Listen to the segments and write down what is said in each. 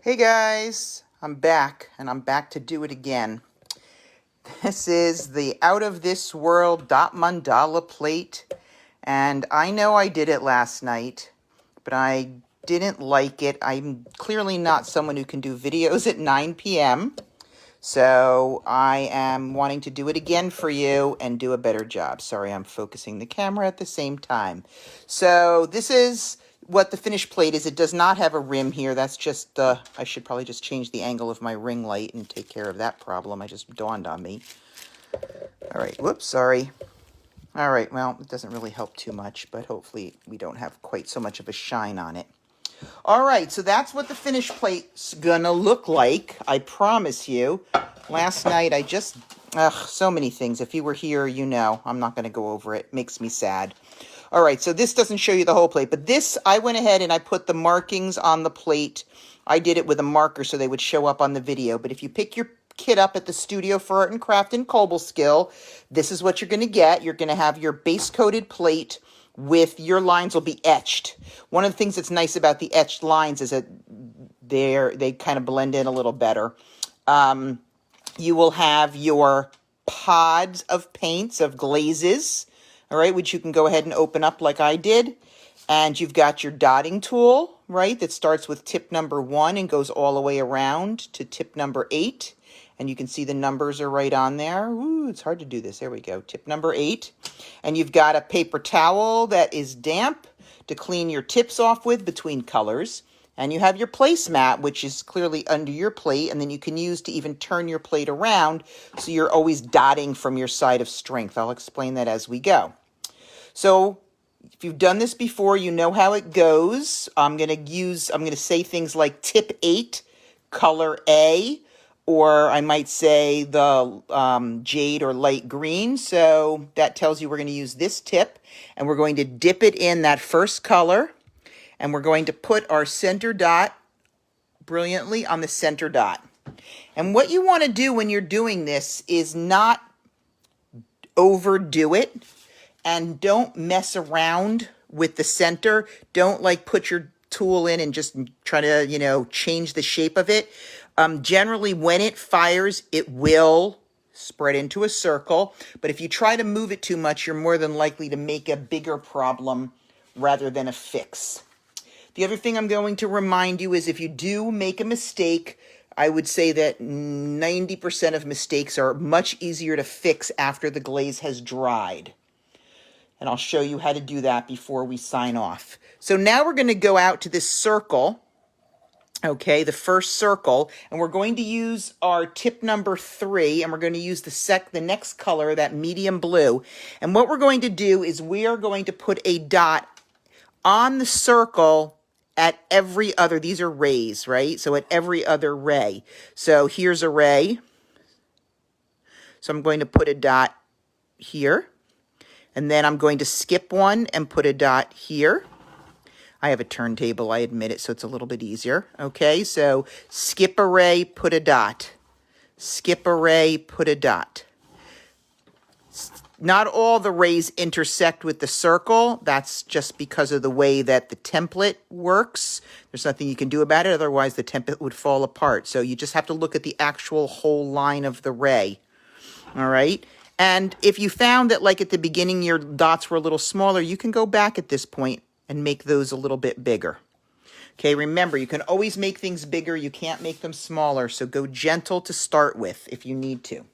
Hey guys, I'm back and I'm back to do it again. This is the Out of This World dot mandala plate, and I know I did it last night, but I didn't like it. I'm clearly not someone who can do videos at 9 p.m., so I am wanting to do it again for you and do a better job. Sorry, I'm focusing the camera at the same time. So this is what the finished plate is. It does not have a rim here. That's just, I should probably just change the angle of my ring light and take care of that problem. It just dawned on me. All right, whoops, sorry. All right, well, it doesn't really help too much, but hopefully we don't have quite so much of a shine on it. All right, so that's what the finished plate's gonna look like, I promise you. Last night I just, so many things. If you were here, you know, I'm not gonna go over it. Makes me sad. All right, so this doesn't show you the whole plate, but this, I went ahead and I put the markings on the plate. I did it with a marker so they would show up on the video, but if you pick your kit up at the Studio for Art and Craft in Cobleskill, this is what you're gonna get. You're gonna have your base-coated plate with your lines will be etched. One of the things that's nice about the etched lines is that they kind of blend in a little better. You will have your pods of paints, of glazes, all right, which you can go ahead and open up like I did. And you've got your dotting tool, right, that starts with tip number 1 and goes all the way around to tip number 8. And you can see the numbers are right on there. Ooh, it's hard to do this. There we go. Tip number 8. And you've got a paper towel that is damp to clean your tips off with between colors. And you have your placemat, which is clearly under your plate, and then you can use to even turn your plate around so you're always dotting from your side of strength. I'll explain that as we go. So if you've done this before, you know how it goes. I'm going to say things like tip 8, color A, or I might say the jade or light green. So that tells you we're going to use this tip, and we're going to dip it in that first color, and we're going to put our center dot brilliantly on the center dot. And what you want to do when you're doing this is not overdo it, and don't mess around with the center. Don't like put your tool in and just try to, change the shape of it. Generally, when it fires, it will spread into a circle. But if you try to move it too much, you're more than likely to make a bigger problem rather than a fix. The other thing I'm going to remind you is if you do make a mistake, I would say that 90% of mistakes are much easier to fix after the glaze has dried. And I'll show you how to do that before we sign off. So now we're going to go out to this circle. Okay, the first circle, and we're going to use our tip number 3, and we're going to use the next color, that medium blue. And what we're going to do is we are going to put a dot on the circle at every other, these are rays, right? So at every other ray. So here's a ray. So I'm going to put a dot here, and then I'm going to skip one and put a dot here. I have a turntable, I admit it, so it's a little bit easier. Okay, so skip a ray, put a dot. Skip a ray, put a dot. Not all the rays intersect with the circle. That's just because of the way that the template works. There's nothing you can do about it, otherwise the template would fall apart. So you just have to look at the actual whole line of the ray. All right? And if you found that, like at the beginning, your dots were a little smaller, you can go back at this point and make those a little bit bigger. Okay, remember, you can always make things bigger. You can't make them smaller, so go gentle to start with if you need to.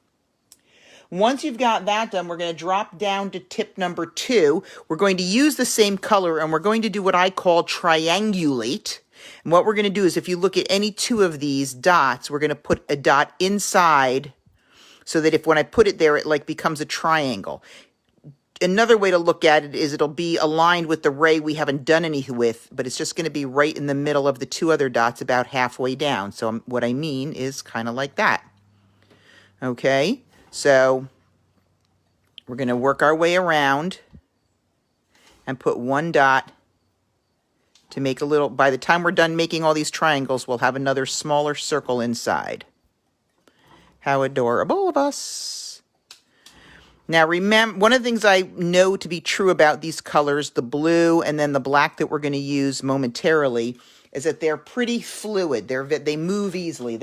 Once you've got that done, we're going to drop down to tip number 2. We're going to use the same color, and we're going to do what I call triangulate. And what we're going to do is if you look at any 2 of these dots, we're going to put a dot inside so that if when I put it there, it like becomes a triangle. Another way to look at it is it'll be aligned with the ray we haven't done anything with, but it's just going to be right in the middle of the 2 other dots about halfway down. So what I mean is kind of like that. Okay, so we're going to work our way around and put 1 dot to make a little, by the time we're done making all these triangles, we'll have another smaller circle inside. How adorable of us. Now remember, one of the things I know to be true about these colors, the blue and then the black that we're going to use momentarily, is that they're pretty fluid. They move easily.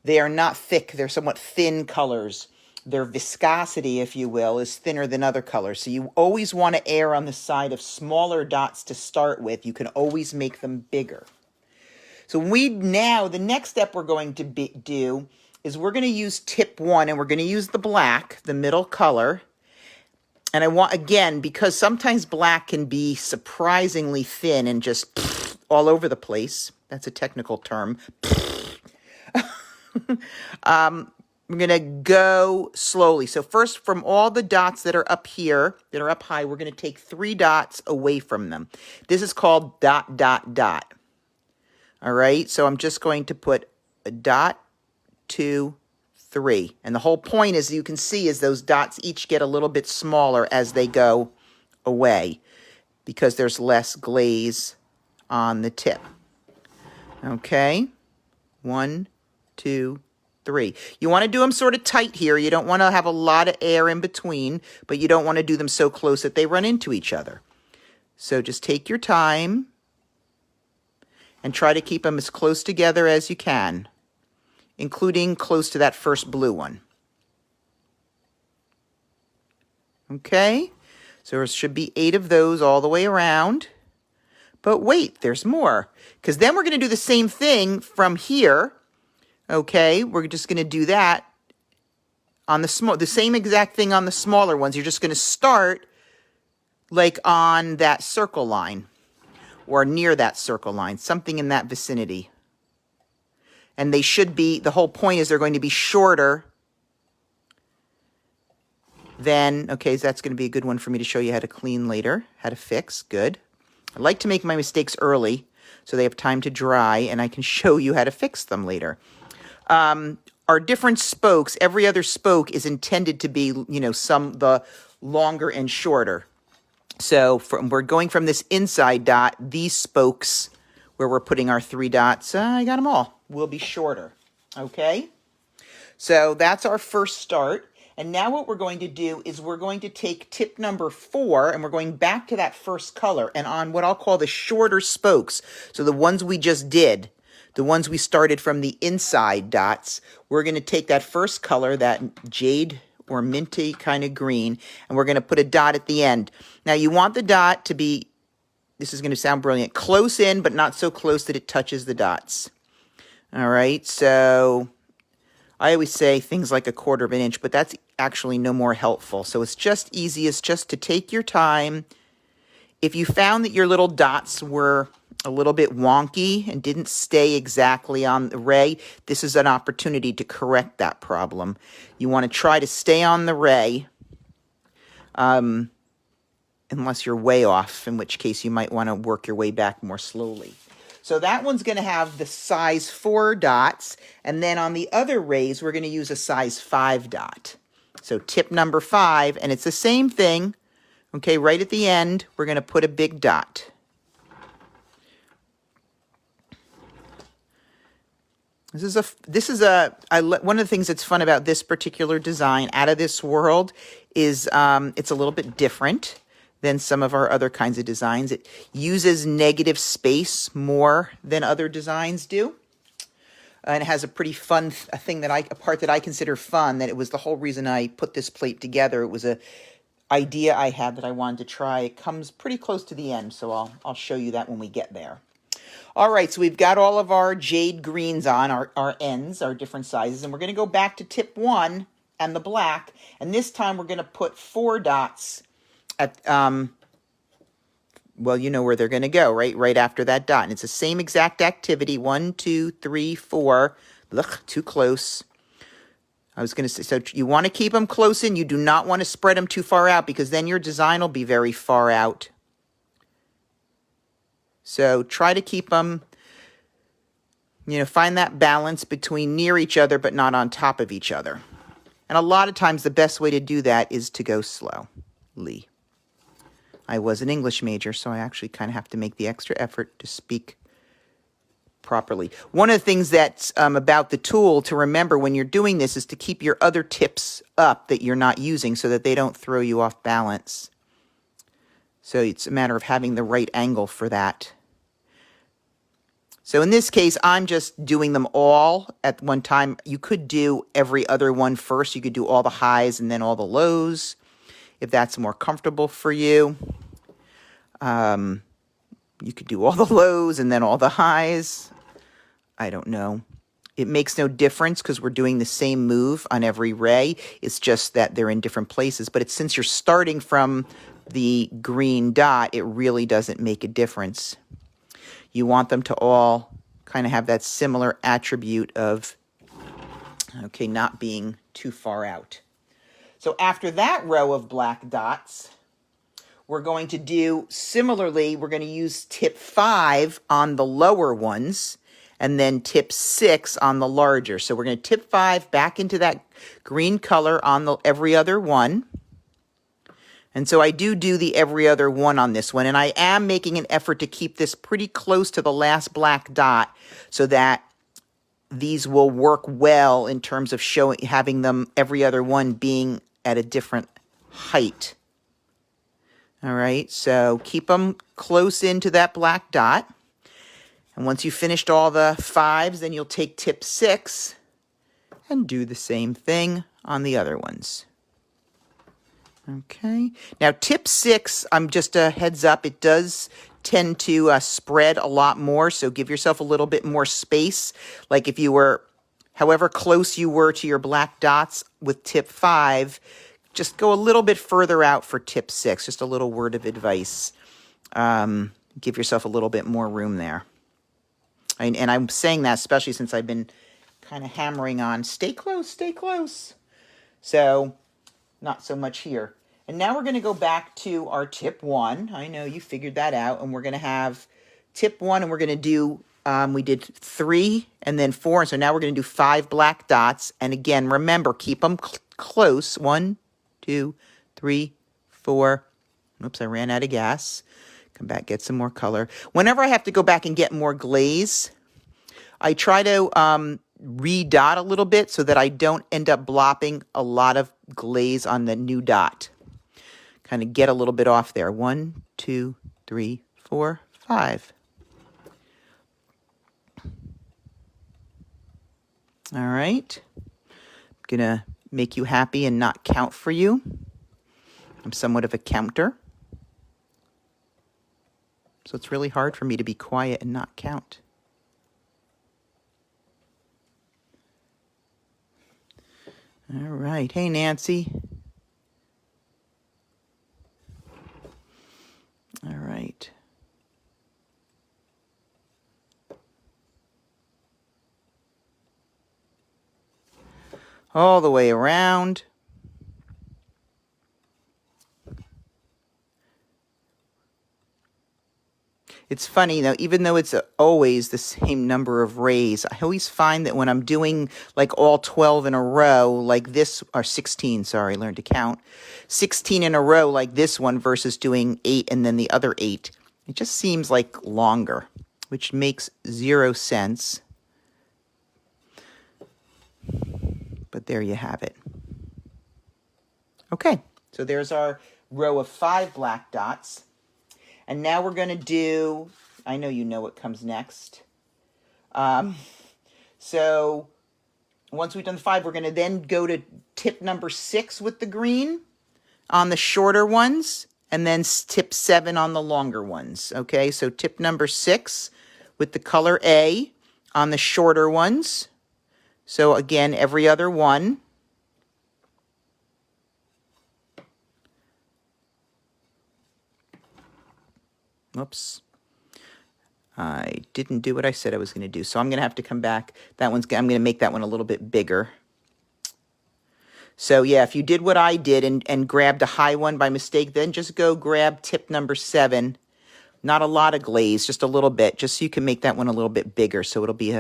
They are not thick. They're somewhat thin colors. Their viscosity, if you will, is thinner than other colors. So you always want to err on the side of smaller dots to start with. You can always make them bigger. So the next step we're going to do is we're going to use tip 1, and we're going to use the black, the middle color. And I want, again, because sometimes black can be surprisingly thin and just all over the place. That's a technical term. We're going to go slowly. So first, from all the dots that are up here, that are up high, we're going to take 3 dots away from them. This is called dot, dot, dot. All right, so I'm just going to put a dot, 2, 3. And the whole point, as you can see, is those dots each get a little bit smaller as they go away because there's less glaze on the tip. Okay, 1, 2, 3. You want to do them sort of tight here. You don't want to have a lot of air in between, but you don't want to do them so close that they run into each other. So just take your time and try to keep them as close together as you can, including close to that first blue one. Okay, so there should be 8 of those all the way around. But wait, there's more, because then we're going to do the same thing from here. Okay, we're just going to do that on the same exact thing on the smaller ones. You're just going to start like on that circle line or near that circle line, something in that vicinity. And they should be, the whole point is they're going to be shorter than, okay, so that's going to be a good one for me to show you how to clean later, how to fix. Good. I like to make my mistakes early so they have time to dry and I can show you how to fix them later. Our different spokes, every other spoke is intended to be, the longer and shorter. So we're going from this inside dot, these spokes where we're putting our 3 dots, I got them all, will be shorter. Okay? So that's our first start. And now what we're going to do is we're going to take tip number 4 and we're going back to that first color and on what I'll call the shorter spokes. So the ones we just did, the ones we started from the inside dots, we're going to take that first color, that jade or minty kind of green, and we're going to put a dot at the end. Now you want the dot to be, this is going to sound brilliant, close in, but not so close that it touches the dots. All right, so I always say things like 1/4 of an inch, but that's actually no more helpful. So it's just easiest just to take your time. If you found that your little dots were a little bit wonky and didn't stay exactly on the ray, this is an opportunity to correct that problem. You want to try to stay on the ray, unless you're way off, in which case you might want to work your way back more slowly. So that one's going to have the size 4 dots, and then on the other rays, we're going to use a size 5 dot. So tip number 5, and it's the same thing. Okay, right at the end, we're going to put a big dot. One of the things that's fun about this particular design, Out of This World, is it's a little bit different than some of our other kinds of designs. It uses negative space more than other designs do. And it has a pretty fun a part that I consider fun, that it was the whole reason I put this plate together. It was a idea I had that I wanted to try. It comes pretty close to the end, so I'll show you that when we get there. All right, so we've got all of our jade greens on, our ends, our different sizes, and we're going to go back to tip 1 and the black, and this time we're going to put 4 dots at, well, you know where they're going to go, right after that dot. And it's the same exact activity, 1, 2, 3, 4. Ugh, too close. I was going to say, so you want to keep them close in. You do not want to spread them too far out because then your design will be very far out. So try to keep them, find that balance between near each other but not on top of each other. And a lot of times the best way to do that is to go slowly. I was an English major, so I actually kind of have to make the extra effort to speak properly. One of the things that's about the tool to remember when you're doing this is to keep your other tips up that you're not using so that they don't throw you off balance. So it's a matter of having the right angle for that. So in this case, I'm just doing them all at one time. You could do every other one first. You could do all the highs and then all the lows, if that's more comfortable for you. You could do all the lows and then all the highs. I don't know. It makes no difference because we're doing the same move on every ray. It's just that they're in different places. But since you're starting from the green dot, it really doesn't make a difference. You want them to all kind of have that similar attribute of, okay, not being too far out. So after that row of black dots, we're going to do, similarly, we're going to use tip 5 on the lower ones, and then tip 6 on the larger. So we're going to tip 5 back into that green color on the every other one. And so I do the every other one on this one, and I am making an effort to keep this pretty close to the last black dot so that these will work well in terms of having them every other one being at a different height. All right, so keep them close into that black dot. And once you've finished all the 5s, then you'll take tip 6 and do the same thing on the other ones. Okay, now tip 6, I'm just a heads up, it does tend to spread a lot more, so give yourself a little bit more space. Like if you were, however close you were to your black dots with tip 5, just go a little bit further out for tip 6, just a little word of advice. Give yourself a little bit more room there. And I'm saying that especially since I've been kind of hammering on, stay close, stay close. So not so much here. And now we're going to go back to our tip 1. I know you figured that out. And we're going to have tip 1, and we're going to do, we did 3 and then 4. And so now we're going to do 5 black dots. And again, remember, keep them close. 1, 2, 3, 4. Oops, I ran out of gas. Come back, get some more color. Whenever I have to go back and get more glaze, I try to redot a little bit so that I don't end up blopping a lot of glaze on the new dot. Kind of get a little bit off there. 1, 2, 3, 4, 5. All right. I'm going to make you happy and not count for you. I'm somewhat of a counter. So it's really hard for me to be quiet and not count. All right. Hey, Nancy. All right. All the way around. It's funny, though, even though it's always the same number of rays, I always find that when I'm doing like all 12 in a row, like this, or 16, sorry, learn to count, 16 in a row like this one versus doing 8 and then the other 8, it just seems like longer, which makes 0 sense. But there you have it. Okay, so there's our row of 5 black dots. And now we're going to do, I know you know what comes next. So once we've done the 5, we're going to then go to tip number 6 with the green on the shorter ones, and then tip 7 on the longer ones. Okay, so tip number 6 with the color A on the shorter ones. So again, every other one. Oops. I didn't do what I said I was going to do. So I'm going to have to come back. I'm going to make that one a little bit bigger. So yeah, if you did what I did and grabbed a high one by mistake, then just go grab tip number 7. Not a lot of glaze, just a little bit, just so you can make that one a little bit bigger. So it'll be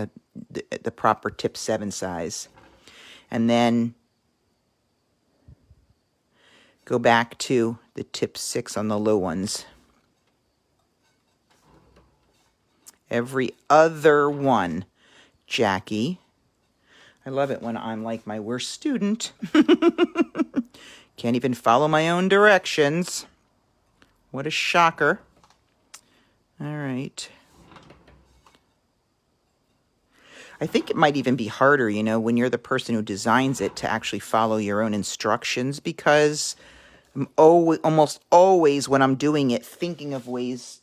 the proper tip 7 size. And then go back to the tip 6 on the low ones. Every other one, Jackie. I love it when I'm like my worst student. Can't even follow my own directions. What a shocker. All right. I think it might even be harder, you know, when you're the person who designs it to actually follow your own instructions, because I'm almost always when I'm doing it thinking of ways,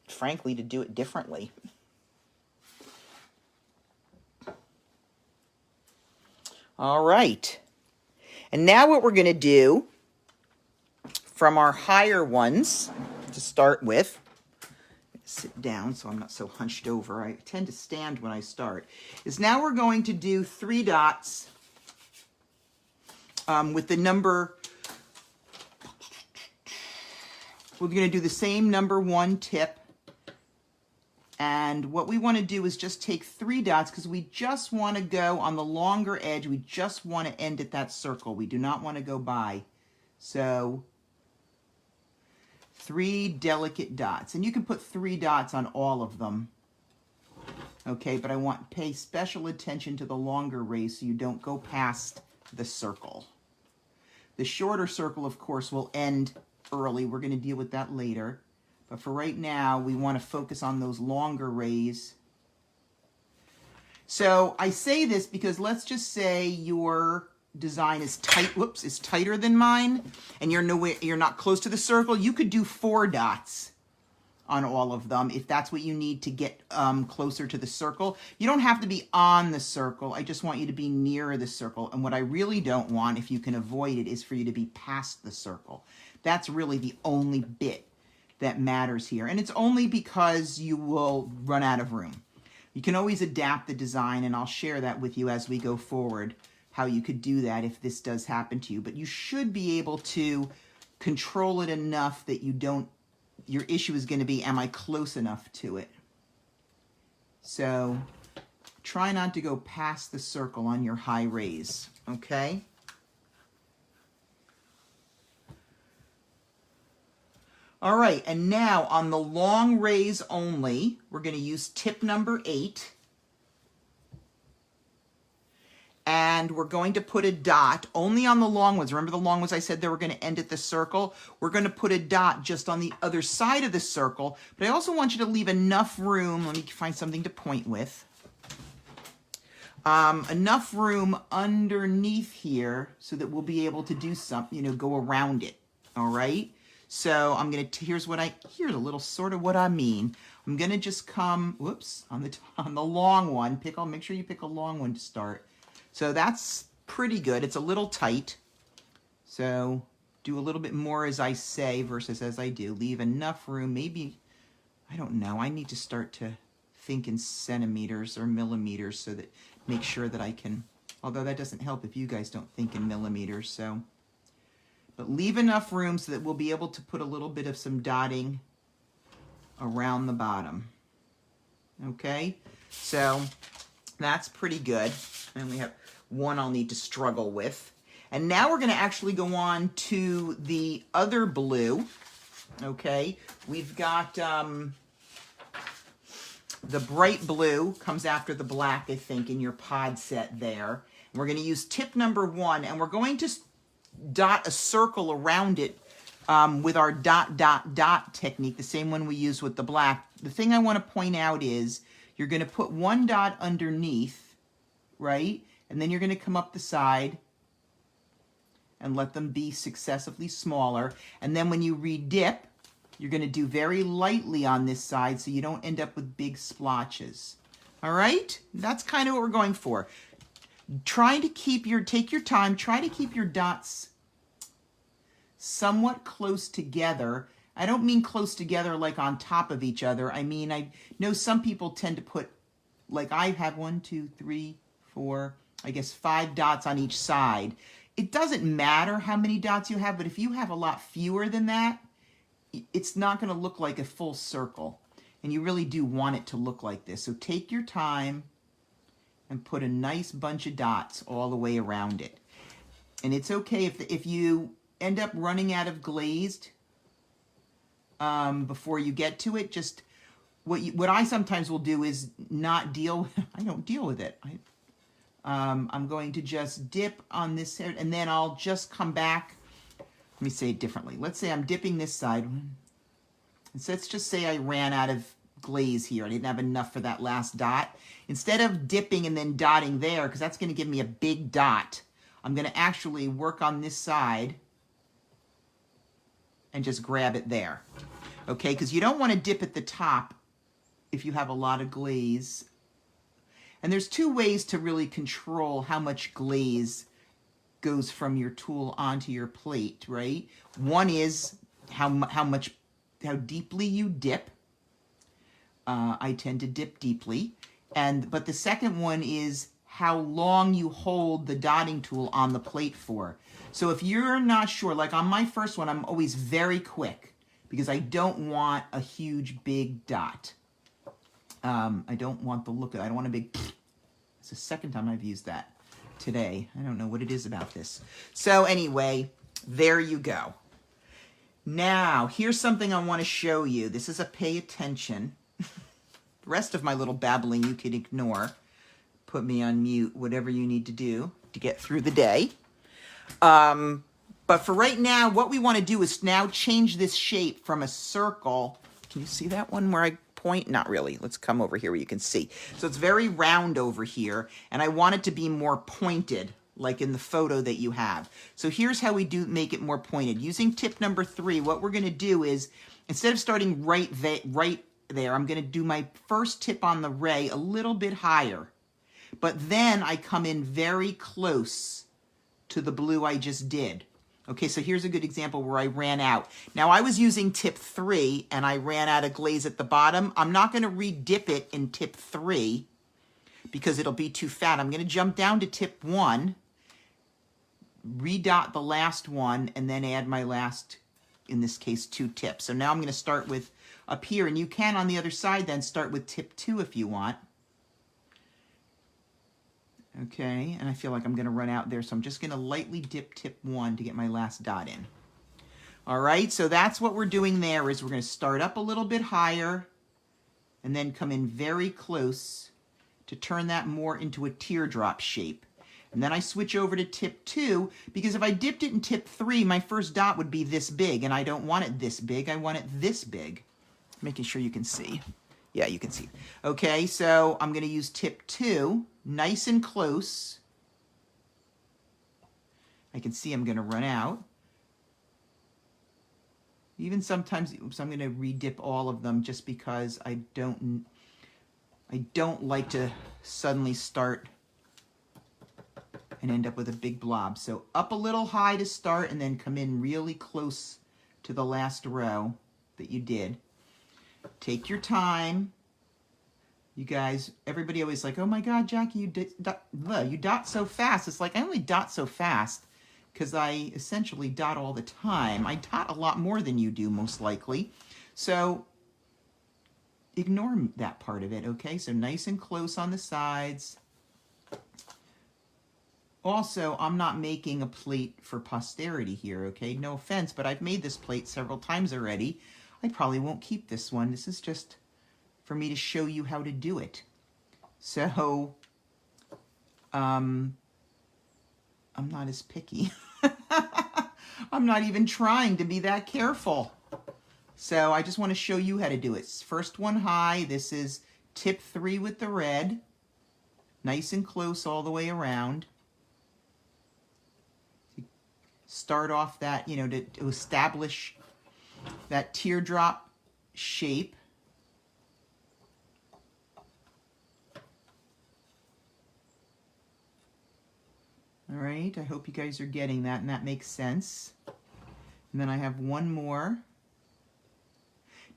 frankly, to do it differently. All right. And now what we're going to do from our higher ones to start with, sit down so I'm not so hunched over. I tend to stand when I start. Is now we're going to do 3 dots with the number. We're going to do the same number 1 tip. And what we want to do is just take 3 dots because we just want to go on the longer edge. We just want to end at that circle. We do not want to go by. So 3 delicate dots. And you can put 3 dots on all of them. Okay, but I want to pay special attention to the longer rays so you don't go past the circle. The shorter circle, of course, will end early. We're going to deal with that later. But for right now, we want to focus on those longer rays. So I say this because let's just say your design is is tighter than mine, and you're not close to the circle. You could do 4 dots on all of them if that's what you need to get closer to the circle. You don't have to be on the circle. I just want you to be nearer the circle. And what I really don't want, if you can avoid it, is for you to be past the circle. That's really the only bit that matters here. And it's only because you will run out of room. You can always adapt the design, and I'll share that with you as we go forward, how you could do that if this does happen to you. But you should be able to control it enough that you don't, your issue is going to be, am I close enough to it? So try not to go past the circle on your high rays, okay? All right, and now on the long rays only, we're going to use tip number 8. And we're going to put a dot only on the long ones. Remember the long ones I said they were going to end at the circle? We're going to put a dot just on the other side of the circle. But I also want you to leave enough room. Let me find something to point with. Enough room underneath here so that we'll be able to do something, go around it. All right? So I'm going to, here's a little sort of what I mean. I'm going to just come, whoops, on the long one. Make sure you pick a long one to start. So that's pretty good. It's a little tight. So do a little bit more as I say versus as I do. Leave enough room. Maybe, I don't know. I need to start to think in centimeters or millimeters so that, make sure that I can, although that doesn't help if you guys don't think in millimeters. So, but leave enough room so that we'll be able to put a little bit of some dotting around the bottom. Okay, so that's pretty good. And we have one I'll need to struggle with. And now we're going to actually go on to the other blue. Okay, we've got the bright blue comes after the black, I think, in your pod set there. And we're going to use tip number 1, and we're going to dot a circle around it with our dot, dot, dot technique, the same one we use with the black. The thing I want to point out is you're going to put 1 dot underneath, right? And then you're going to come up the side and let them be successively smaller. And then when you redip, you're going to do very lightly on this side so you don't end up with big splotches. All right? That's kind of what we're going for. Try to take your time, try to keep your dots somewhat close together. I don't mean close together like on top of each other. I mean, I know some people tend to put, like I have 1, 2, 3, 4, I guess 5 dots on each side. It doesn't matter how many dots you have, but if you have a lot fewer than that, it's not going to look like a full circle. And you really do want it to look like this. So take your time and put a nice bunch of dots all the way around it. And it's okay if you end up running out of glazed before you get to it. Just what I sometimes will do is not deal. I don't deal with it. I'm going to just dip on this side, and then I'll just come back. Let me say it differently. Let's say I'm dipping this side. And so let's just say I ran out of glaze here. I didn't have enough for that last dot. Instead of dipping and then dotting there, because that's going to give me a big dot, I'm going to actually work on this side and just grab it there. Okay, because you don't want to dip at the top if you have a lot of glaze. And there's two ways to really control how much glaze goes from your tool onto your plate, right? One is how deeply you dip. I tend to dip deeply. But the second one is how long you hold the dotting tool on the plate for. So if you're not sure, like on my first one, I'm always very quick because I don't want a huge big dot. I don't want the look of it. I don't want a big... It's the second time I've used that today. I don't know what it is about this. So anyway, there you go. Now, here's something I want to show you. This is a pay attention. The rest of my little babbling you can ignore. Put me on mute, whatever you need to do to get through the day. But for right now, what we want to do is now change this shape from a circle. Can you see that one where I point? Not really. Let's come over here where you can see. So it's very round over here, and I want it to be more pointed, like in the photo that you have. So here's how we do make it more pointed. Using tip number 3, what we're going to do is, instead of starting right there, I'm going to do my first tip on the ray a little bit higher. But then I come in very close to the blue I just did. Okay, so here's a good example where I ran out. Now, I was using tip 3, and I ran out of glaze at the bottom. I'm not going to re-dip it in tip 3 because it'll be too fat. I'm going to jump down to tip 1, redot the last one, and then add my last, in this case, 2 tips. So now I'm going to start with up here, and you can, on the other side, then start with tip 2 if you want. Okay, and I feel like I'm going to run out there, so I'm just going to lightly dip tip 1 to get my last dot in. All right, so that's what we're doing there, is we're going to start up a little bit higher and then come in very close to turn that more into a teardrop shape. And then I switch over to tip 2, because if I dipped it in tip 3, my first dot would be this big, and I don't want it this big, I want it this big. Making sure you can see. Yeah, you can see. Okay, so I'm going to use tip 2, nice and close. I can see I'm going to run out. Even sometimes, oops, I'm going to re-dip all of them just because I don't like to suddenly start and end up with a big blob. So up a little high to start and then come in really close to the last row that you did. Take your time. You guys, everybody always like, oh my God, Jackie, you dot so fast. It's like, I only dot so fast because I essentially dot all the time. I dot a lot more than you do, most likely. So ignore that part of it, okay? So nice and close on the sides. Also, I'm not making a plate for posterity here, okay? No offense, but I've made this plate several times already. I probably won't keep this one. This is just for me to show you how to do it. So, I'm not as picky. I'm not even trying to be that careful. So I just want to show you how to do it. First one high. This is tip 3 with the red. Nice and close all the way around. Start off that, to establish that teardrop shape. All right, I hope you guys are getting that and that makes sense. And then I have one more.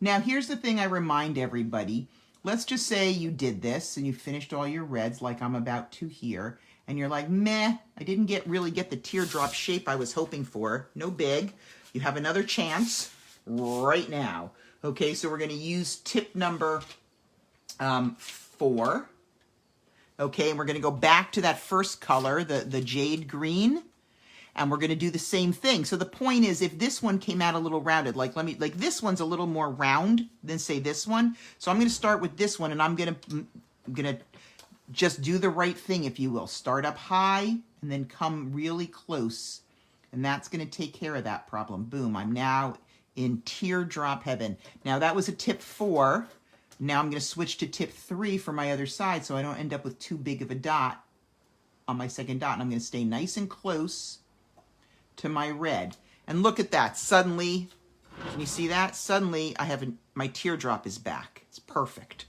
Now here's the thing I remind everybody. Let's just say you did this and you finished all your reds like I'm about to here, and you're like, meh, I didn't really get the teardrop shape I was hoping for. No big. You have another chance right now. Okay, so we're going to use tip number 4. Okay, and we're going to go back to that first color, the jade green, and we're going to do the same thing. So the point is, if this one came out a little rounded, like this one's a little more round than say this one. So I'm going to start with this one, and I'm going to just do the right thing, if you will. Start up high and then come really close, and that's going to take care of that problem. Boom! I'm now in teardrop heaven. Now that was a tip 4. Now I'm going to switch to tip 3 for my other side so I don't end up with too big of a dot on my second dot. And I'm going to stay nice and close to my red. And look at that. Suddenly, can you see that? Suddenly I have my teardrop is back. It's perfect,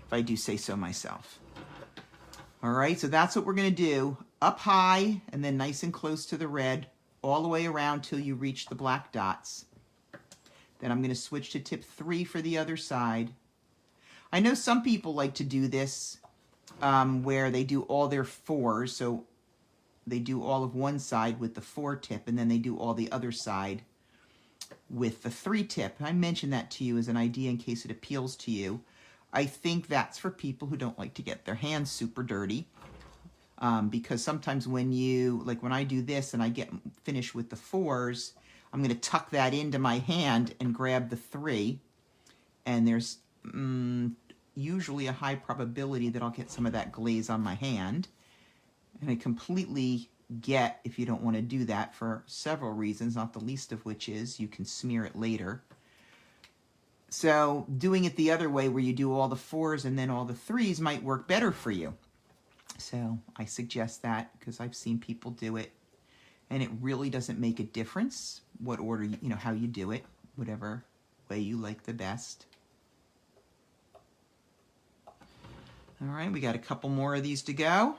if I do say so myself. All right, so that's what we're going to do. Up high and then nice and close to the red all the way around till you reach the black dots. Then I'm going to switch to tip 3 for the other side. I know some people like to do this where they do all their 4s. So they do all of one side with the 4 tip, and then they do all the other side with the 3 tip. I mentioned that to you as an idea in case it appeals to you. I think that's for people who don't like to get their hands super dirty. Because sometimes when I do this and I get finished with the 4s, I'm going to tuck that into my hand and grab the 3. And there's usually a high probability that I'll get some of that glaze on my hand. And I completely get if you don't want to do that for several reasons, not the least of which is you can smear it later. So doing it the other way where you do all the 4s and then all the 3s might work better for you. So I suggest that because I've seen people do it and it really doesn't make a difference what order, how you do it, whatever way you like the best. All right, we got a couple more of these to go.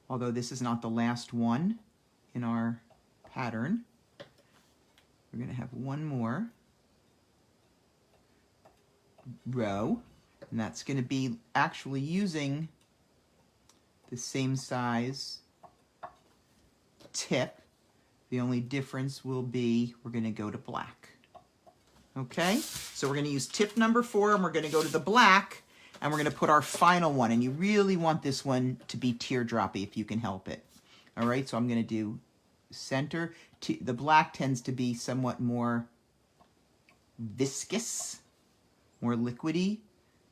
Although this is not the last one in our pattern. We're going to have one more row, and that's going to be actually using the same size tip. The only difference will be we're going to go to black. Okay, so we're going to use tip number 4 and we're going to go to the black and we're going to put our final one, and you really want this one to be teardroppy if you can help it. All right, so I'm going to do center. The black tends to be somewhat more viscous, more liquidy.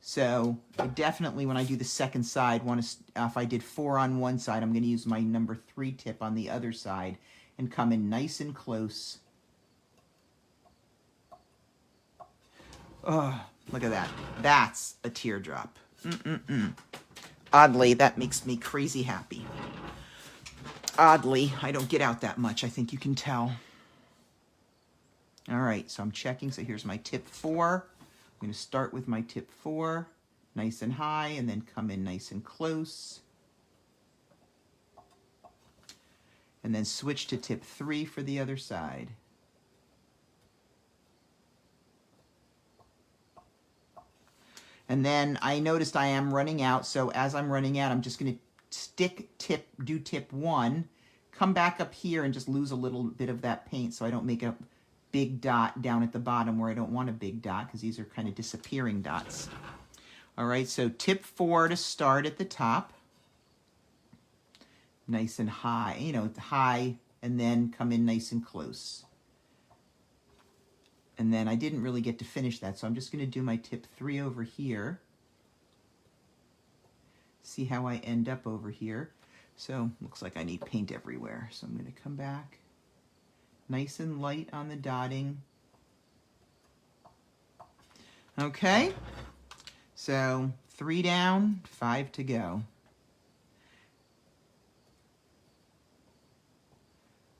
So I definitely, when I do the second side, if I did 4 on one side, I'm going to use my number 3 tip on the other side and come in nice and close. Oh, look at that. That's a teardrop. Oddly, that makes me crazy happy. Oddly, I don't get out that much, I think you can tell. All right, so I'm checking. So here's my tip 4. I'm going to start with my tip 4, nice and high, and then come in nice and close. And then switch to tip 3 for the other side. And then I noticed I am running out, so as I'm running out, I'm just going to do tip 1, come back up here and just lose a little bit of that paint so I don't make a big dot down at the bottom where I don't want a big dot, because these are kind of disappearing dots. All right, so tip 4 to start at the top. Nice and high, high, and then come in nice and close. And then I didn't really get to finish that, so I'm just going to do my tip 3 over here. See how I end up over here. So looks like I need paint everywhere. So I'm going to come back. Nice and light on the dotting. Okay, so 3 down, 5 to go.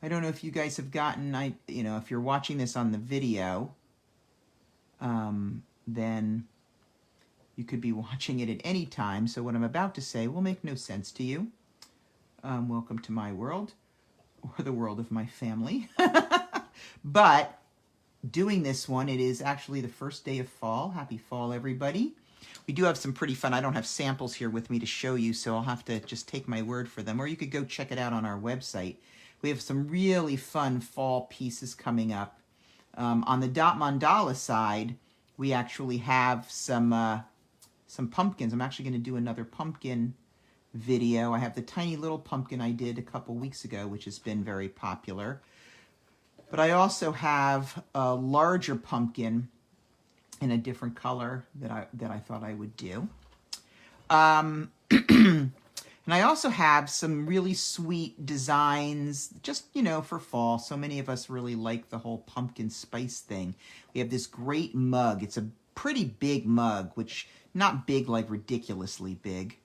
I don't know if you guys have gotten, if you're watching this on the video, then you could be watching it at any time. So what I'm about to say will make no sense to you. Welcome to my world, or the world of my family. But doing this one, it is actually the first day of fall. Happy fall, everybody. We do have some pretty fun, I don't have samples here with me to show you, so I'll have to just take my word for them, or you could go check it out on our website. We have some really fun fall pieces coming up. On the Dot Mandala side, we actually have some pumpkins. I'm actually going to do another pumpkin video. I have the tiny little pumpkin I did a couple weeks ago, which has been very popular. But I also have a larger pumpkin in a different color that I thought I would do. And I also have some really sweet designs, just, for fall. So many of us really like the whole pumpkin spice thing. We have this great mug. It's a pretty big mug, which not big like ridiculously big,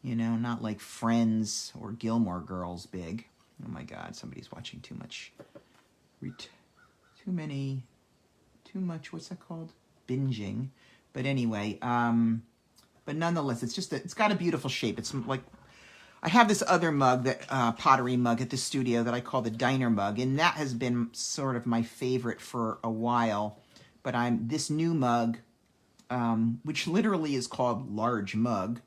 you know, not like Friends or Gilmore Girls big. Oh my God, somebody's watching too much, too much, what's that called? Binging. But anyway, but nonetheless, it's got a beautiful shape. It's like, I have this other mug, that pottery mug at the studio that I call the diner mug, and that has been sort of my favorite for a while. But this new mug, which literally is called large mug,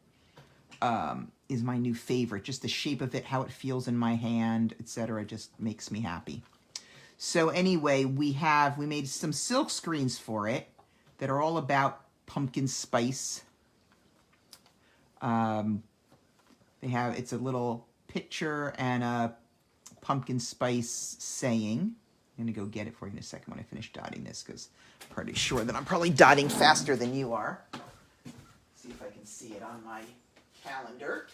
is my new favorite. Just the shape of it, how it feels in my hand, etc., just makes me happy. So anyway, we made some silk screens for it that are all about pumpkin spice. It's a little picture and a pumpkin spice saying. I'm gonna go get it for you in a second when I finish dotting this, because I'm pretty sure that I'm probably dotting faster than you are. See if I can see it on my calendar.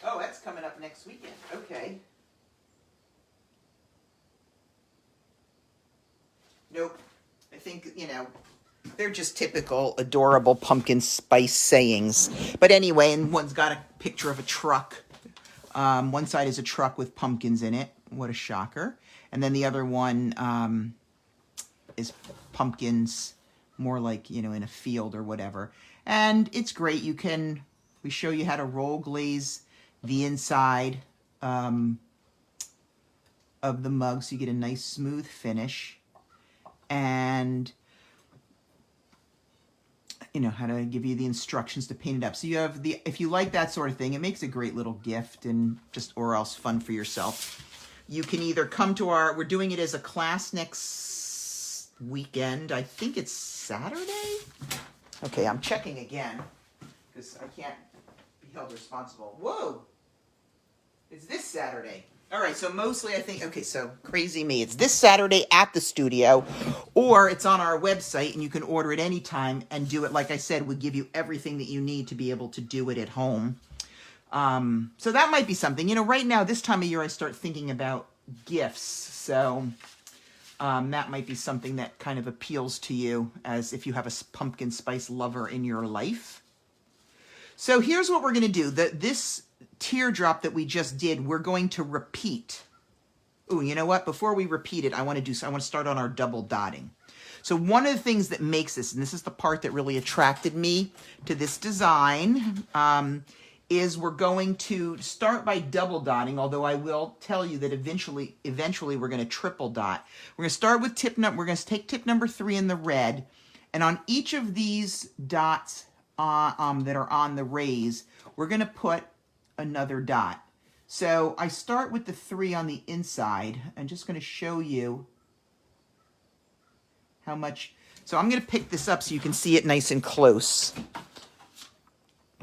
Oh, that's coming up next weekend. Okay. Nope. I think, you know, they're just typical, adorable pumpkin spice sayings. But anyway, and one's got a picture of a truck. One side is a truck with pumpkins in it. What a shocker. And then the other one is pumpkins, more like, you know, in a field or whatever. And it's great. We show you how to roll glaze the inside of the mug so you get a nice smooth finish. And, you know, how to give you the instructions to paint it up. So you have if you like that sort of thing, it makes a great little gift and or else fun for yourself. You can either come to we're doing it as a class next weekend. I think it's Saturday. Okay, I'm checking again because I can't be held responsible. Whoa! It's this Saturday. All right, so mostly I think, okay, so crazy me. It's this Saturday at the studio, or it's on our website, and you can order it anytime and do it. Like I said, we give you everything that you need to be able to do it at home. So that might be something. You know, right now, this time of year, I start thinking about gifts. So that might be something that kind of appeals to you, as if you have a pumpkin spice lover in your life. So here's what we're going to do. This teardrop that we just did, we're going to repeat. Ooh, you know what? Before we repeat it, I want to start on our double dotting. So one of the things that makes this, and this is the part that really attracted me to this design, is we're going to start by double dotting, although I will tell you that eventually we're going to triple dot. We're going to start with we're going to take tip number 3 in the red, and on each of these dots that are on the rays, we're going to put another dot. So I start with the 3 on the inside. I'm just going to show you how much. So I'm going to pick this up so you can see it nice and close.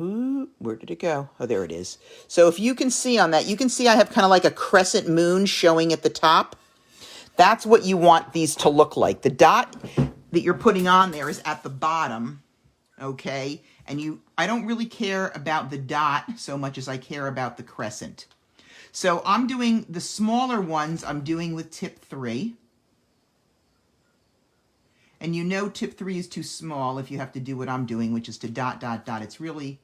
Ooh, where did it go? Oh, there it is. So if you can see on that, you can see I have kind of like a crescent moon showing at the top. That's what you want these to look like. The dot that you're putting on there is at the bottom, okay? And I don't really care about the dot so much as I care about the crescent. So I'm doing the smaller ones, I'm doing with tip 3. And you know tip 3 is too small if you have to do what I'm doing, which is to dot, dot, dot. It's really,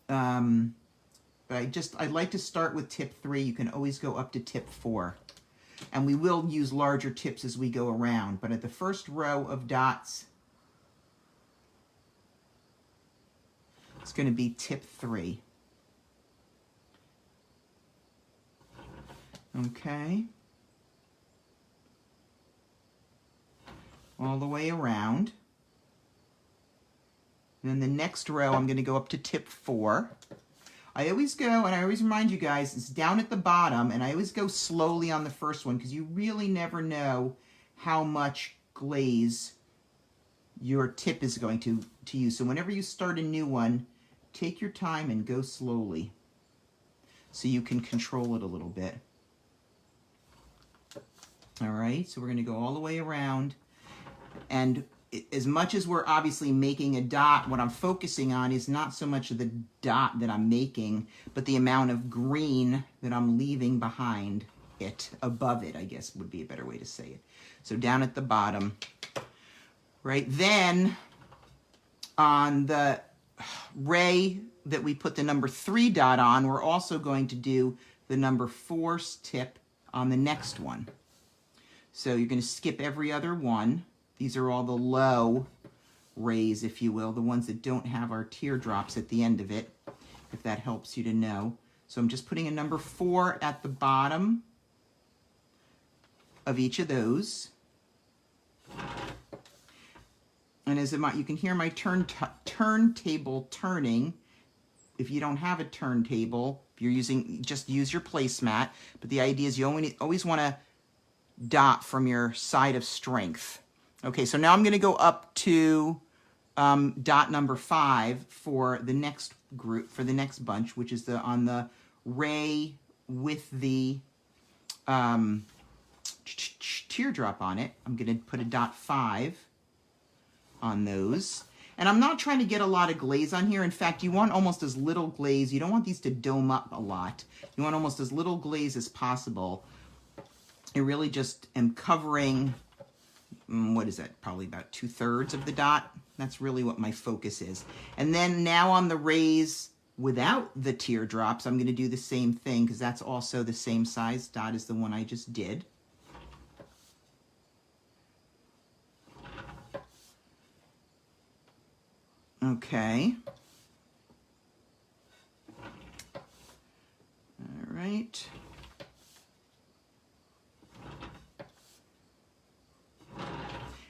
but I'd like to start with tip 3. You can always go up to tip 4. And we will use larger tips as we go around. But at the first row of dots, it's going to be tip 3. Okay. All the way around. And then the next row, I'm going to go up to tip 4. I always go, and I always remind you guys, it's down at the bottom, and I always go slowly on the first one because you really never know how much glaze your tip is going to use. So whenever you start a new one, take your time and go slowly so you can control it a little bit. All right, so we're going to go all the way around. And as much as we're obviously making a dot, what I'm focusing on is not so much the dot that I'm making, but the amount of green that I'm leaving behind it, above it, I guess would be a better way to say it. So down at the bottom, right? Then on the ray that we put the number 3 dot on, we're also going to do the number 4 tip on the next one. So you're going to skip every other one. These are all the low rays, if you will, the ones that don't have our teardrops at the end of it, if that helps you to know. So I'm just putting a number 4 at the bottom of each of those. And as you can hear my turntable turning. If you don't have a turntable, if you're using, just use your placemat. But the idea is you always want to dot from your side of strength. Okay, so now I'm going to go up to dot number 5 for the next group, for the next bunch, which is on the ray with the teardrop on it. I'm going to put a dot 5 on those. And I'm not trying to get a lot of glaze on here. In fact, you want almost as little glaze. You don't want these to dome up a lot. You want almost as little glaze as possible. I really just am covering, what is that, probably about 2/3 of the dot. That's really what my focus is. And then now on the rays without the teardrops, I'm going to do the same thing because that's also the same size dot as the one I just did. Okay. All right.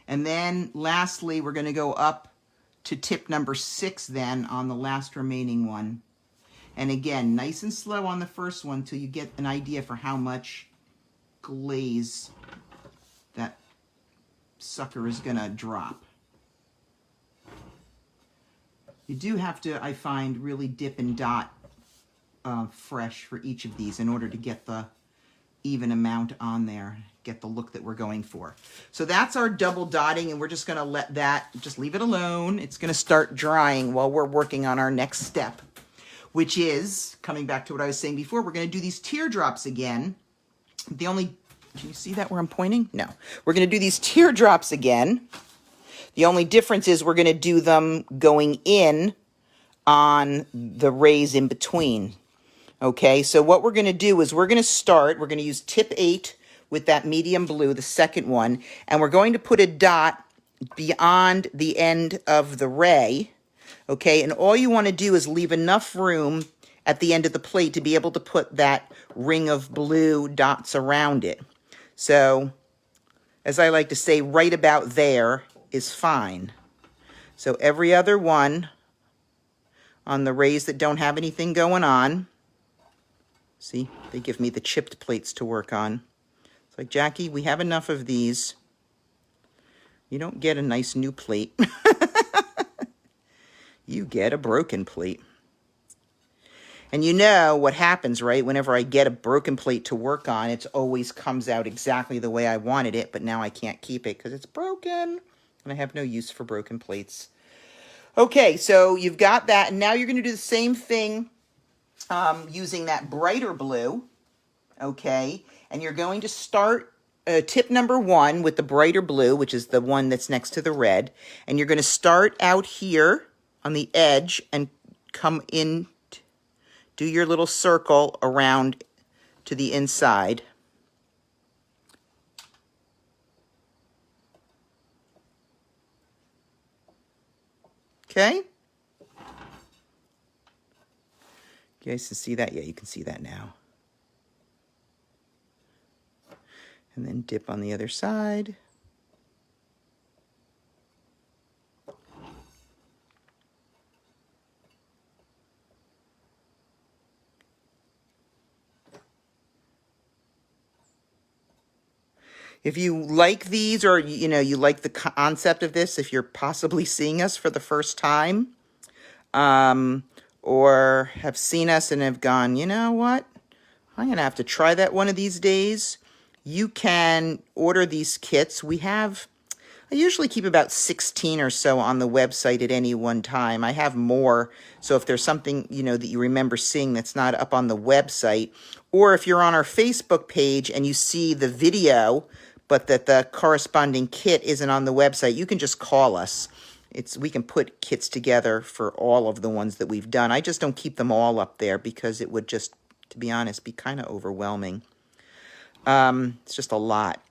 And then lastly, we're going to go up to tip number 6 then on the last remaining one. And again, nice and slow on the first one till you get an idea for how much glaze that sucker is going to drop. You do have to, I find, really dip and dot fresh for each of these in order to get the even amount on there, get the look that we're going for. So that's our double dotting, and we're just going to let that, just leave it alone. It's going to start drying while we're working on our next step, which is, coming back to what I was saying before, we're going to do these teardrops again. The only, can you see that where I'm pointing? No. We're going to do these teardrops again. The only difference is we're going to do them going in on the rays in between. Okay, so what we're going to do is we're going to use tip 8 with that medium blue, the second one, and we're going to put a dot beyond the end of the ray. Okay, and all you want to do is leave enough room at the end of the plate to be able to put that ring of blue dots around it. So, as I like to say, right about there is fine. So every other one on the rays that don't have anything going on, see, they give me the chipped plates to work on. It's like, Jackie, we have enough of these. You don't get a nice new plate. You get a broken plate. And you know what happens, right? Whenever I get a broken plate to work on, it always comes out exactly the way I wanted it, but now I can't keep it because it's broken. And I have no use for broken plates. Okay, so you've got that, and now you're going to do the same thing using that brighter blue, okay? And you're going to start tip number 1 with the brighter blue, which is the one that's next to the red, and you're going to start out here on the edge and come in, do your little circle around to the inside. Okay? You guys can see that? Yeah, you can see that now. And then dip on the other side. If you like these, or you know, you like the concept of this, if you're possibly seeing us for the first time, or have seen us and have gone, you know what, I'm going to have to try that one of these days, you can order these kits. We have I usually keep about 16 or so on the website at any one time. I have more, so if there's something, that you remember seeing that's not up on the website, or if you're on our Facebook page and you see the video, but that the corresponding kit isn't on the website, you can just call us. We can put kits together for all of the ones that we've done. I just don't keep them all up there because it would just, to be honest, be kind of overwhelming. It's just a lot.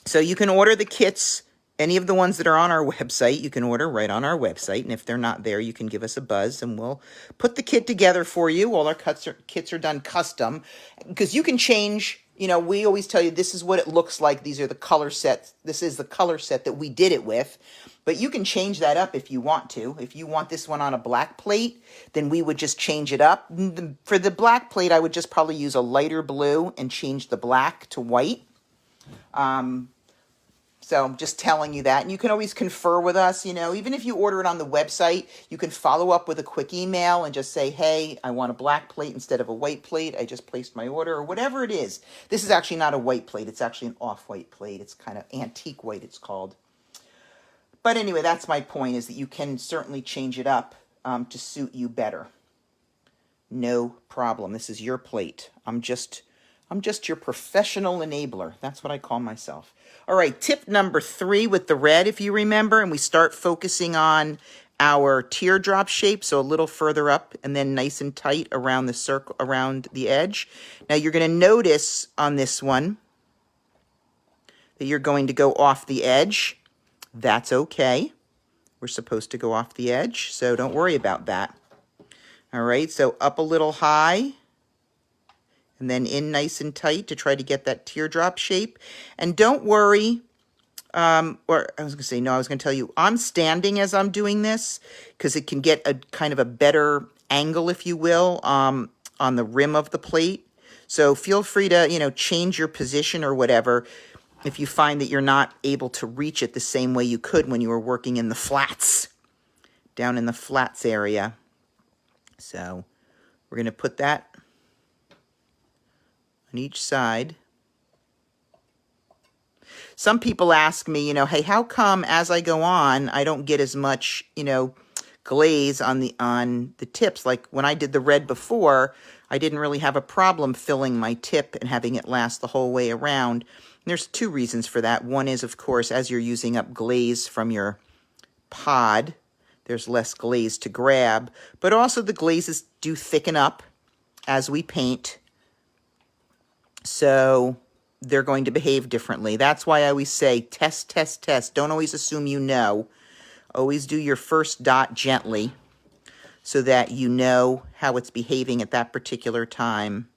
So you can order the kits, any of the ones that are on our website, you can order right on our website. And if they're not there, you can give us a buzz and we'll put the kit together for you. All our kits are done custom because you can change. We always tell you this is what it looks like. These are the color sets. This is the color set that we did it with. But you can change that up if you want to. If you want this one on a black plate, then we would just change it up. For the black plate, I would just probably use a lighter blue and change the black to white. So I'm just telling you that. And you can always confer with us, even if you order it on the website, you can follow up with a quick email and just say, hey, I want a black plate instead of a white plate. I just placed my order, or whatever it is. This is actually not a white plate. It's actually an off-white plate. It's kind of antique white, it's called. But anyway, that's my point, is that you can certainly change it up to suit you better. No problem. This is your plate. I'm just your professional enabler. That's what I call myself. All right, tip number 3 with the red, if you remember, and we start focusing on our teardrop shape, so a little further up and then nice and tight around the circle, around the edge. Now you're going to notice on this one that you're going to go off the edge. That's okay. We're supposed to go off the edge, so don't worry about that. All right, so up a little high, and then in nice and tight to try to get that teardrop shape. And don't worry, or I was going to tell you, I'm standing as I'm doing this because it can get a kind of a better angle, if you will, on the rim of the plate. So feel free to, change your position or whatever if you find that you're not able to reach it the same way you could when you were working in the flats, down in the flats area. So we're going to put that on each side. Some people ask me, hey, how come as I go on, I don't get as much, glaze on the tips? Like when I did the red before, I didn't really have a problem filling my tip and having it last the whole way around. And there's 2 reasons for that. One is, of course, as you're using up glaze from your pod, there's less glaze to grab, but also the glazes do thicken up as we paint. So they're going to behave differently. That's why I always say test, test, test. Don't always assume you know. Always do your first dot gently so that you know how it's behaving at that particular time.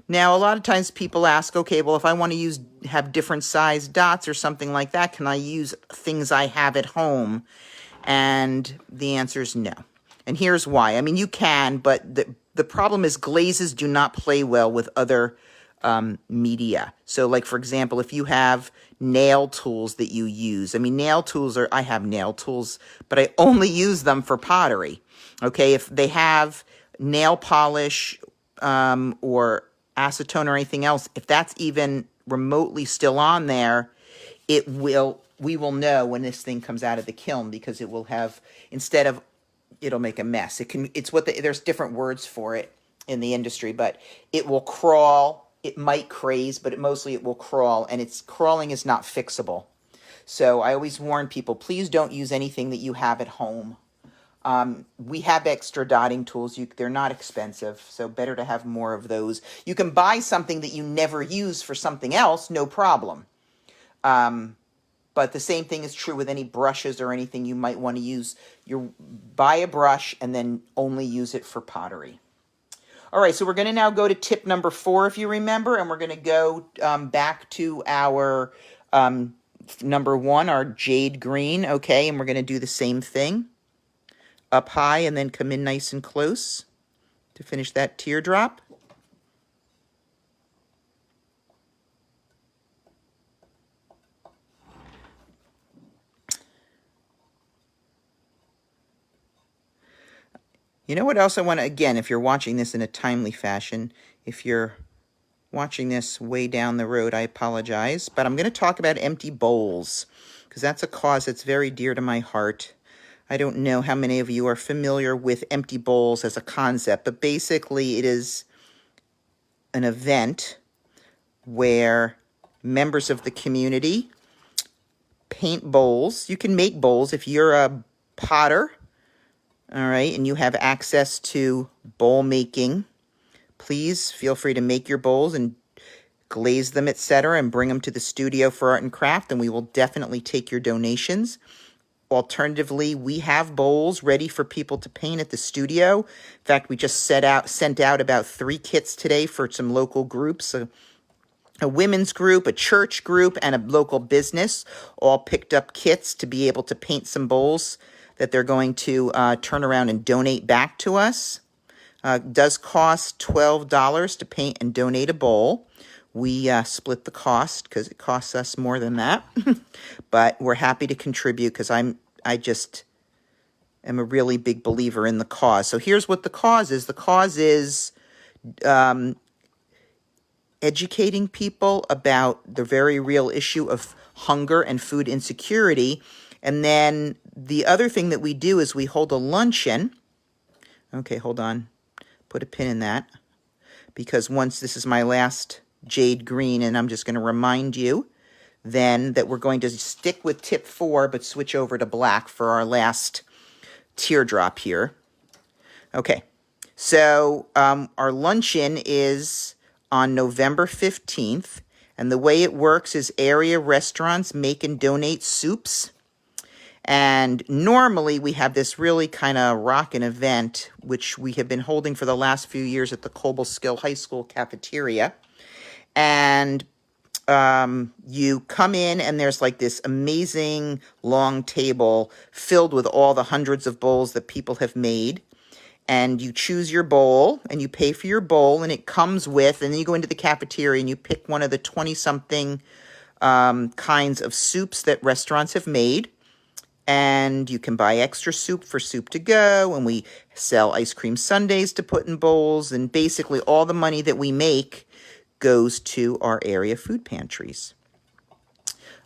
Now, a lot of times people ask, okay, well, if I want to have different size dots or something like that, can I use things I have at home? And the answer is no. And here's why. I mean, you can, but the problem is glazes do not play well with other media. So like, for example, if you have nail tools that you use, I have nail tools, but I only use them for pottery. Okay, if they have nail polish or acetone or anything else, if that's even remotely still on there, we will know when this thing comes out of the kiln, because it will have, it'll make a mess. There's different words for it in the industry, but it will crawl. It might craze, but mostly it will crawl, and crawling is not fixable. So I always warn people, please don't use anything that you have at home. We have extra dotting tools. They're not expensive, so better to have more of those. You can buy something that you never use for something else, no problem. But the same thing is true with any brushes or anything you might want to use. Buy a brush and then only use it for pottery. All right, so we're going to now go to tip number 4, if you remember, and we're going to go back to our number 1, our jade green, okay, and we're going to do the same thing. Up high and then come in nice and close to finish that teardrop. You know what else I want to, again, if you're watching this in a timely fashion, if you're watching this way down the road, I apologize. But I'm going to talk about empty bowls because that's a cause that's very dear to my heart. I don't know how many of you are familiar with empty bowls as a concept, but basically it is an event where members of the community paint bowls. You can make bowls if you're a potter, all right, and you have access to bowl making. Please feel free to make your bowls and glaze them, etc., and bring them to the studio for art and craft, and we will definitely take your donations. Alternatively, we have bowls ready for people to paint at the studio. In fact, we just sent out about 3 kits today for some local groups, a women's group, a church group, and a local business all picked up kits to be able to paint some bowls that they're going to turn around and donate back to us. It does cost $12 to paint and donate a bowl. We split the cost because it costs us more than that. But we're happy to contribute because I just am a really big believer in the cause. So here's what the cause is. The cause is educating people about the very real issue of hunger and food insecurity. And then the other thing that we do is we hold a luncheon. Okay, hold on. Put a pin in that. Because once this is my last jade green, and I'm just going to remind you then that we're going to stick with tip 4, but switch over to black for our last teardrop here. Okay, so our luncheon is on November 15th, and the way it works is area restaurants make and donate soups. And normally we have this really kind of rockin' event, which we have been holding for the last few years at the Cobleskill High School cafeteria. And you come in and there's like this amazing long table filled with all the hundreds of bowls that people have made. And you choose your bowl and you pay for your bowl, and it comes with, and then you go into the cafeteria and you pick one of the 20-something kinds of soups that restaurants have made. And you can buy extra soup for soup to go, and we sell ice cream sundaes to put in bowls, and basically all the money that we make goes to our area food pantries.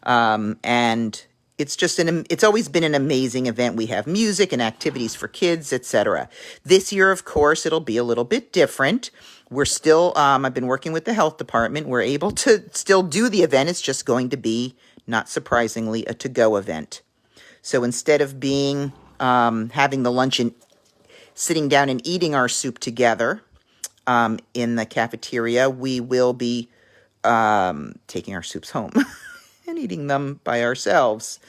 And it's just it's always been an amazing event. We have music and activities for kids, etc. This year, of course, it'll be a little bit different. We're still, I've been working with the health department. We're able to still do the event. It's just going to be, not surprisingly, a to-go event. So instead of being, having the luncheon, sitting down and eating our soup together in the cafeteria, we will be taking our soups home and eating them by ourselves.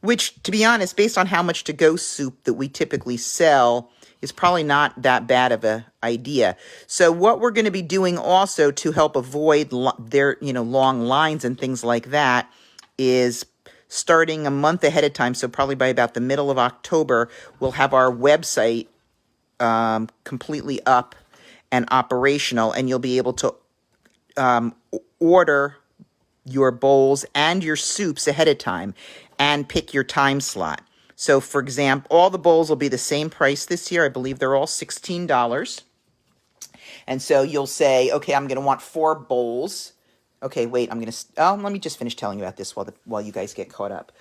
Which, to be honest, based on how much to-go soup that we typically sell, is probably not that bad of an idea. So what we're going to be doing also to help avoid long lines and things like that is starting a month ahead of time, so probably by about the middle of October, we'll have our website completely up and operational, and you'll be able to order your bowls and your soups ahead of time and pick your time slot. So, for example, all the bowls will be the same price this year. I believe they're all $16. And so you'll say, okay, I'm going to want 4 bowls. Okay, wait, let me just finish telling you about this while you guys get caught up.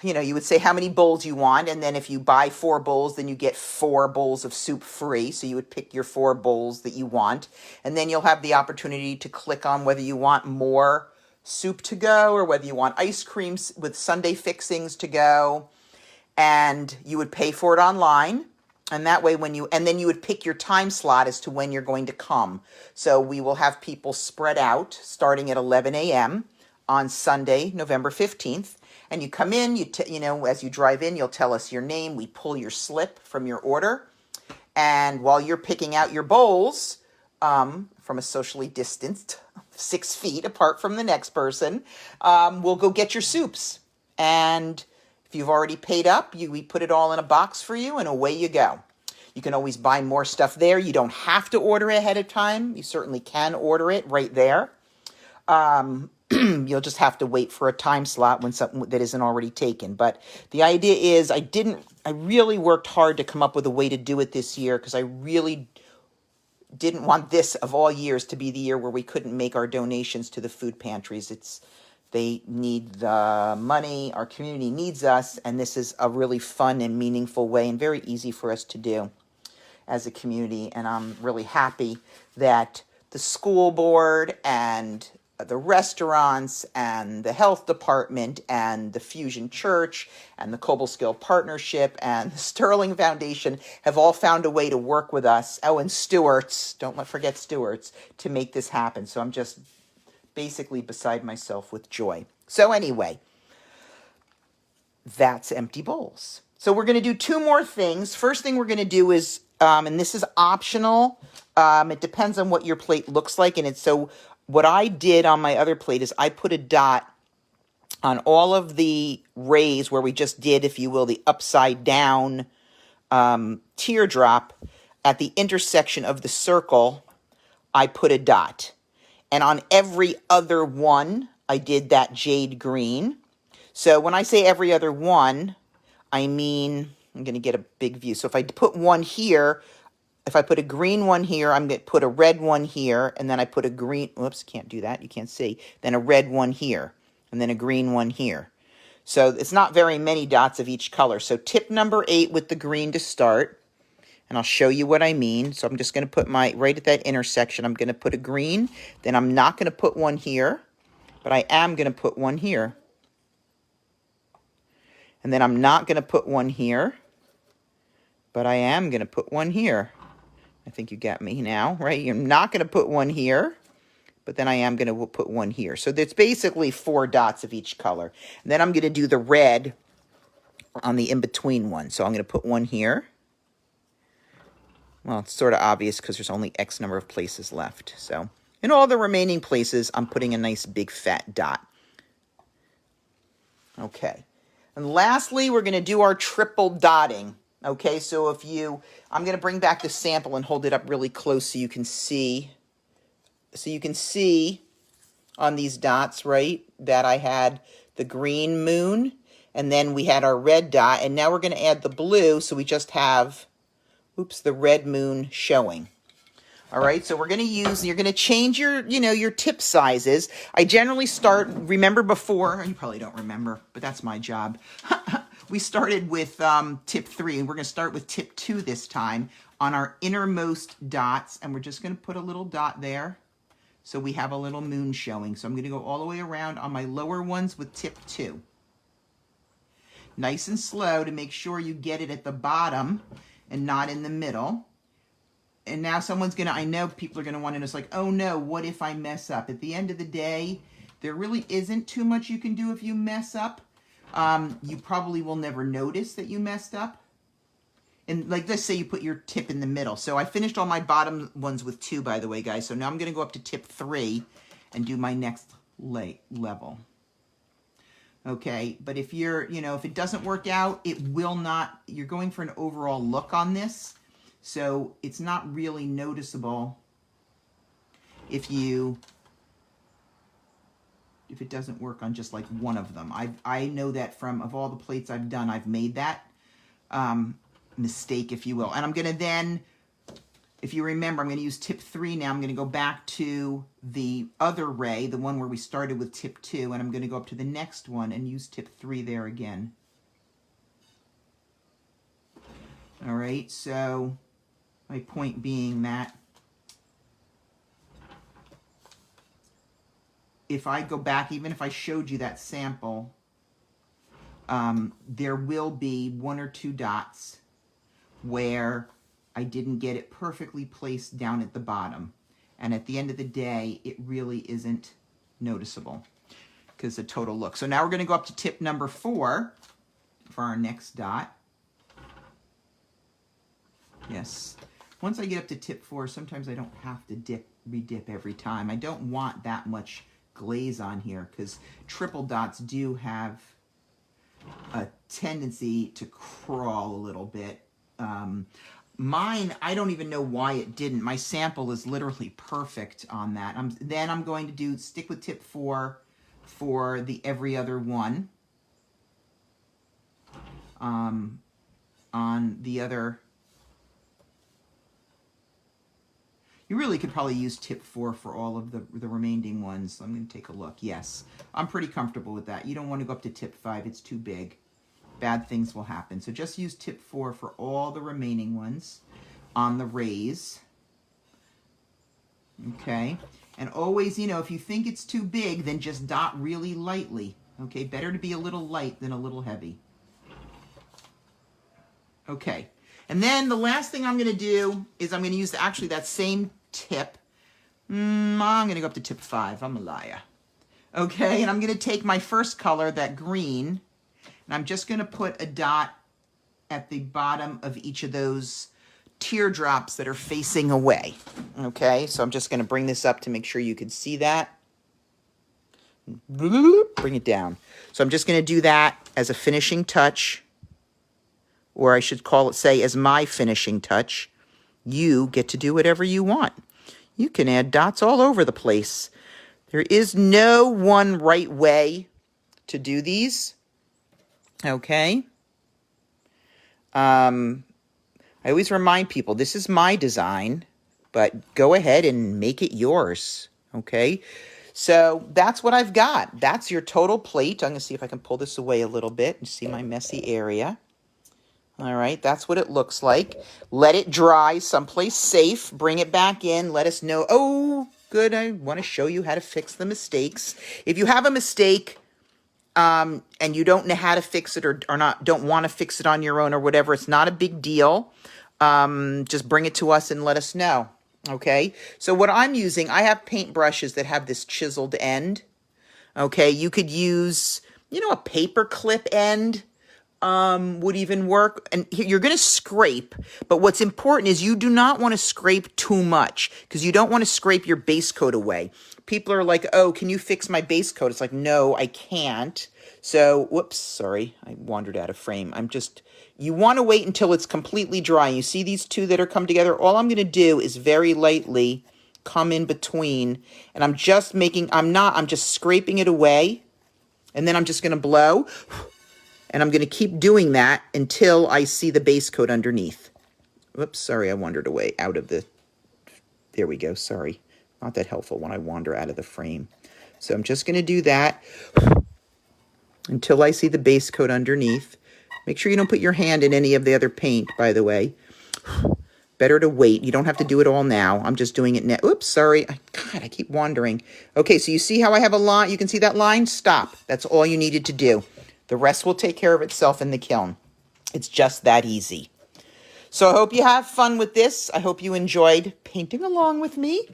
You would say how many bowls you want, and then if you buy 4 bowls, then you get 4 bowls of soup free. So you would pick your 4 bowls that you want, and then you'll have the opportunity to click on whether you want more soup to go or whether you want ice cream with sundae fixings to go, and you would pay for it online. And that way then you would pick your time slot as to when you're going to come. So we will have people spread out starting at 11 a.m. on Sunday, November 15th. And you come in, as you drive in, you'll tell us your name. We pull your slip from your order. And while you're picking out your bowls, from a socially distanced 6 feet apart from the next person, we'll go get your soups. And if you've already paid up, we put it all in a box for you, and away you go. You can always buy more stuff there. You don't have to order ahead of time. You certainly can order it right there. You'll just have to wait for a time slot when something that isn't already taken. But the idea is I really worked hard to come up with a way to do it this year because I really didn't want this of all years to be the year where we couldn't make our donations to the food pantries. They need the money, our community needs us, and this is a really fun and meaningful way and very easy for us to do as a community. And I'm really happy that the school board and the restaurants and the health department and the Fusion Church and the Cobleskill Partnership and the Sterling Foundation have all found a way to work with us. Oh, and Stewart's, don't forget Stewart's, to make this happen. So I'm just basically beside myself with joy. So anyway, that's empty bowls. So we're going to do two more things. First thing we're going to do is, and this is optional. It depends on what your plate looks like. And it's so what I did on my other plate is I put a dot on all of the rays where we just did, if you will, the upside down teardrop. At the intersection of the circle, I put a dot. And on every other one, I did that jade green. So when I say every other one, I mean, I'm going to get a big view. So if I put one here, if I put a green one here, I'm going to put a red one here, and then I put a green, whoops, can't do that, you can't see, then a red one here, and then a green one here. So it's not very many dots of each color. So tip number 8 with the green to start, and I'll show you what I mean. So I'm just going to put right at that intersection, I'm going to put a green, then I'm not going to put one here, but I am going to put one here. And then I'm not going to put one here, but I am going to put one here. I think you get me now, right? You're not going to put one here, but then I am going to put one here. So there's basically 4 dots of each color. And then I'm going to do the red on the in-between one. So I'm going to put one here. Well, it's sort of obvious because there's only X number of places left. So in all the remaining places, I'm putting a nice big fat dot. Okay. And lastly, we're going to do our triple dotting. Okay, so I'm going to bring back the sample and hold it up really close so you can see. So you can see on these dots, right, that I had the green moon, and then we had our red dot, and now we're going to add the blue, so we just have, the red moon showing. All right, so we're going to you're going to change your tip sizes. I generally start, remember before, you probably don't remember, but that's my job. We started with tip 3, and we're going to start with tip 2 this time on our innermost dots, and we're just going to put a little dot there so we have a little moon showing. So I'm going to go all the way around on my lower ones with tip 2. Nice and slow to make sure you get it at the bottom and not in the middle. And now I know people are going to want to know, it's like, oh no, what if I mess up? At the end of the day, there really isn't too much you can do if you mess up. You probably will never notice that you messed up. And like, let's say you put your tip in the middle. So I finished all my bottom ones with 2, by the way, guys. So now I'm going to go up to tip 3 and do my next level. Okay, but if if it doesn't work out, it will not, you're going for an overall look on this. So it's not really noticeable if it doesn't work on just like one of them. I know that of all the plates I've done, I've made that mistake, if you will. And I'm going to then, if you remember, I'm going to use tip 3 now. I'm going to go back to the other ray, the one where we started with tip 2, and I'm going to go up to the next one and use tip 3 there again. All right, so my point being that if I go back, even if I showed you that sample, there will be 1 or 2 dots where I didn't get it perfectly placed down at the bottom. And at the end of the day, it really isn't noticeable because it's a total look. So now we're going to go up to tip number 4 for our next dot. Yes. Once I get up to tip 4, sometimes I don't have to redip every time. I don't want that much glaze on here because triple dots do have a tendency to crawl a little bit. Mine, I don't even know why it didn't. My sample is literally perfect on that. Then I'm going to stick with tip 4 for the every other one. On the other, You really could probably use tip 4 for all of the remaining ones. I'm going to take a look. Yes, I'm pretty comfortable with that. You don't want to go up to tip 5. It's too big. Bad things will happen. So just use tip 4 for all the remaining ones on the rays. Okay. And always, you know, if you think it's too big, then just dot really lightly. Okay. Better to be a little light than a little heavy. Okay. And then the last thing I'm going to do is I'm going to use actually that same tip. I'm going to go up to tip 5. I'm a liar. Okay, and I'm going to take my first color, that green, and I'm just going to put a dot at the bottom of each of those teardrops that are facing away. Okay, so I'm just going to bring this up to make sure you can see that. Bring it down. So I'm just going to do that as a finishing touch, or I should call it, say, as my finishing touch. You get to do whatever you want. You can add dots all over the place. There is no one right way to do these. Okay. I always remind people, this is my design, but go ahead and make it yours. Okay. So that's what I've got. That's your total plate. I'm going to see if I can pull this away a little bit and see my messy area. All right, that's what it looks like. Let it dry someplace safe. Bring it back in. Let us know. Oh, good. I want to show you how to fix the mistakes. If you have a mistake and you don't know how to fix it or don't want to fix it on your own or whatever, it's not a big deal. Just bring it to us and let us know. Okay, so what I'm using, I have paint brushes that have this chiseled end. Okay, you could use, you know, a paper clip end. Would even work. And you're going to scrape, but what's important is you do not want to scrape too much because you don't want to scrape your base coat away. People are like, oh, can you fix my base coat? It's like, no, I can't. So, whoops, sorry, I wandered out of frame. You want to wait until it's completely dry. You see these two that are come together? All I'm going to do is very lightly come in between, and I'm just scraping it away, and then I'm just going to blow. And I'm going to keep doing that until I see the base coat underneath. Whoops, sorry, I wandered away out of the... There we go, sorry. Not that helpful when I wander out of the frame. So I'm just going to do that until I see the base coat underneath. Make sure you don't put your hand in any of the other paint, by the way. Better to wait. You don't have to do it all now. I'm just doing it now. Oops, sorry. God, I keep wandering. Okay, so you see how I have a line? You can see that line? Stop. That's all you needed to do. The rest will take care of itself in the kiln. It's just that easy. So I hope you have fun with this. I hope you enjoyed painting along with me.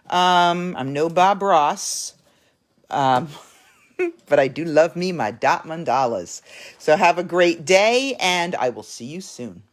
I'm no Bob Ross, but I do love me my dot mandalas. So have a great day, and I will see you soon.